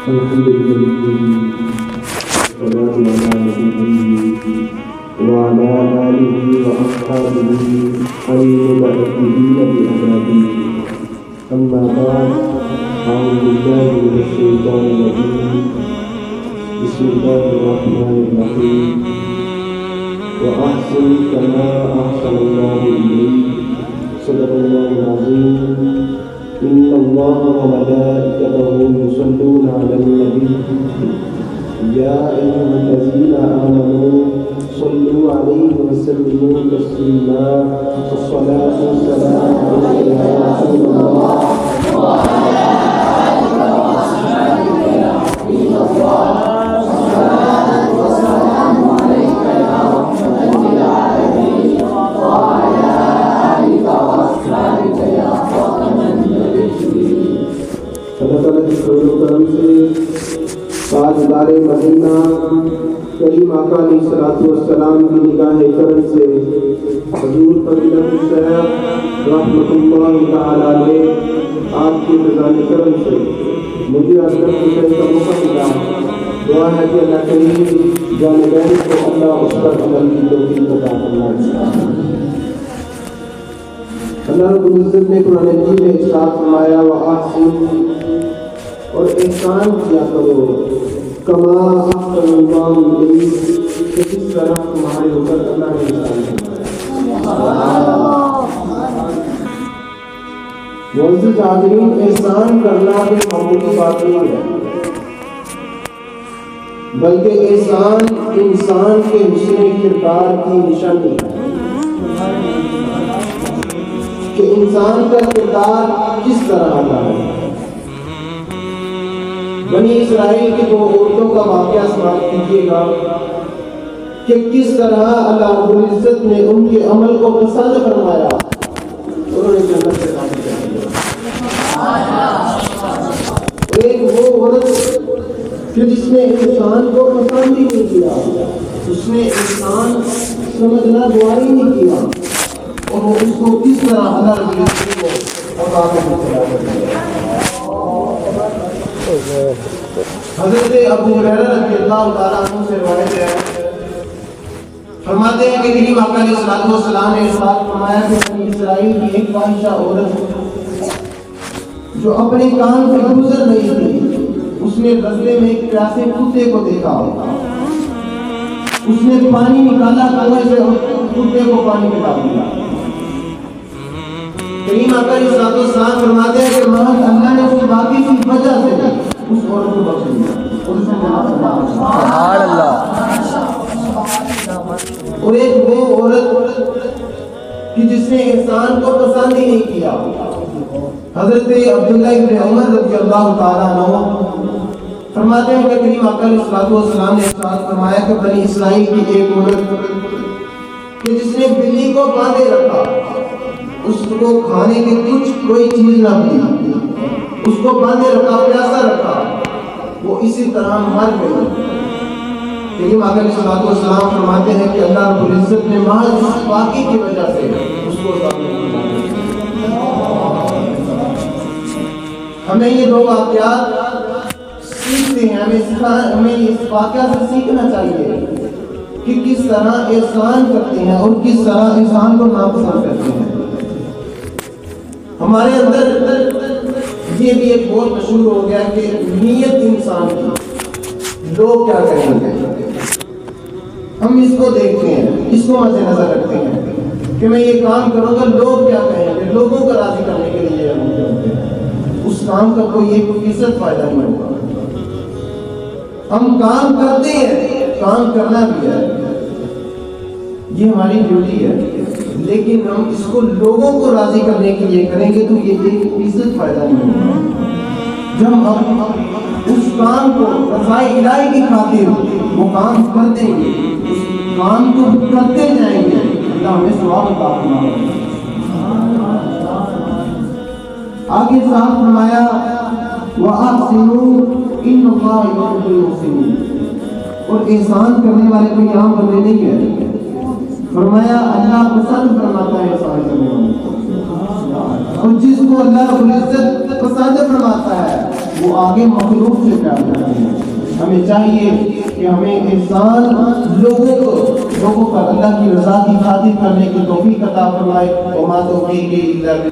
الحمد لله والصلاة على نبيه وعلى آله وأصحابه المبعثرين بأمانه. أما بعد، أعوذ بالله من الشيطان الرجيم. بسم الله الرحمن الرحيم. وأحسن كما أحسن الله إليك. صدق الله العظيم. إن الله وملائكته يصلون على النبي يا أيها الذين آمنوا صلوا عليه وسلموا تسليما. الصلاة والسلام عليك يا رسول الله وعلى آلك وأصحابك يا حبيب الله. الصلاة والسلام عليك يا رحمة للعالمين وعلى آلك وأصحابك يا خاتم النبيين. اللہ تعالیٰ کے فضل و کرم سے تاجدار مدینہ کریم آقا علیہ الصلوۃ والسلام کی نگاہ کرم سے حضور فضیلت الشیخ رحمۃ اللہ تعالی علیہ آپ کے فضل کرم سے مجھے اصغر حسین کا موقع ملا. دعا ہے کہ اللہ کریم جانبین کو اللہ اس پر عمل کی توفیق عطا فرمائے. اللہ رب العزت نے قرآن مجید میں ارشاد فرمایا وَأَحْسِنْ، اور احسان کیا کرو کما احسن اللہ الیک، کہ جس طرح تمہارے اوپر اللہ نے احسان کیا. معزز حاضرین، احسان کرنا کوئی معمولی بات نہیں ہے، بلکہ احسان انسان کے حسن کردار کی نشانی ہے کہ انسان کا کردار کس طرح ہوتا ہے. بنی اسرائیل کی 2 عورتوں کا واقعہ سماعت کیجیے گا کہ کس طرح اللہ رب العزت نے ان کے عمل کو پسند فرمایا، انہوں نے جنت سے حاصل کر لیا. ایک وہ عورت کہ جس نے انسان کو پسند ہی نہیں کیا، اس نے انسان سمجھنا گواری نہیں کیا، اور وہ اس کو کس طرح اللہ رب العزت کو عطا فرمایا. حضرت ابو ہریرہ رضی اللہ تعالیٰ عنہ سے روایت ہے، فرماتے ہیں کہ کریم آقا علیہ الصلوۃ والسلام نے ارشاد فرمایا کہ بنی اسرائیل کی ایک فاحشہ عورت جو اپنے کام سے گزر رہی تھی، اس نے رستے میں ایک پیاسے کتے کو دیکھا. اس نے پانی نکالا، کنویں سے کتے کو پانی پلا دیا. کریم آقا علیہ الصلوۃ والسلام فرماتے ہیں کہ محض اللہ نے اس باقی کی وجہ سے اس عورت کو بخش دیا. سبحان اللہ. اور ایک وہ عورت کہ جس نے انسان کو پسند ہی نہیں کیا، حضرت عبداللہ ابن عمر رضی اللہ تعالیٰ عنہ فرماتے ہیں کہ کریم آقا علیہ الصلوۃ والسلام نے ارشاد فرمایا کہ بنی اسرائیل کی ایک عورت کہ جس نے بلی کو باندھے رکھا، اس کو کھانے کی کوئی چیز نہ ملی، اس کو باندھے رکھا، پیاسا رکھا، وہ اسی طرح مر گئی. کریم آقا علیہ الصلوۃ والسلام فرماتے ہیں کہ اللہ رب العزت نے محض اس واقعے کی وجہ سے اس کو ہمیں یہ 2 واقعات سیکھتے ہیں. ہمیں اس واقعہ سے سیکھنا چاہیے کہ کس طرح احسان کرتے ہیں اور کس طرح احسان کو ناپسند کرتے ہیں. ہمارے اندر یہ بھی ایک بہت مشہور ہو گیا کہ نیت انسان کی، لوگ کیا کہیں گے، ہم اس کو دیکھتے ہیں، اس کو مد نظر رکھتے ہیں کہ میں یہ کام کروں گا، لوگ کیا کہیں گے، لوگوں کو راضی کرنے کے لیے ہم کرتے ہیں. اس کام کا کوئی 1% فائدہ نہیں ہوگا. ہم کام کرتے ہیں، کام کرنا بھی ہے، یہ ہماری ڈیوٹی ہے، لیکن ہم اس کو لوگوں کو راضی کرنے کے لیے کریں گے تو یہ 1% فائدہ نہیں ہوگا. جب ہم اس کام کو رضائے الہی کی خاطر وہ کام کرتے ہیں، اس کام کو کرتے جائیں گے، اللہ ہمیں ثواب عطا فرمائے. آگے صاحب فرمایا وَأَحْسِنُوا إِنَّ اللَّهَ يُحِبُّ الْمُحْسِنِينَ، اور احسان کرنے والے کوئی عام بندے نہیں ہے، فرمایا اللہ پسند فرماتا ہے احسان کرنے والے. اور جس کو اللہ رب العزت پسند فرماتا ہے وہ آگے مخلوق سے پیار کرتے ہیں۔ ہمیں چاہیے کہ ہمیں انسان لوگوں پر اللہ کی رضا کی خاطر کرنے کی توفیق عطا فرمائے۔ وما توفیقی الا باللہ۔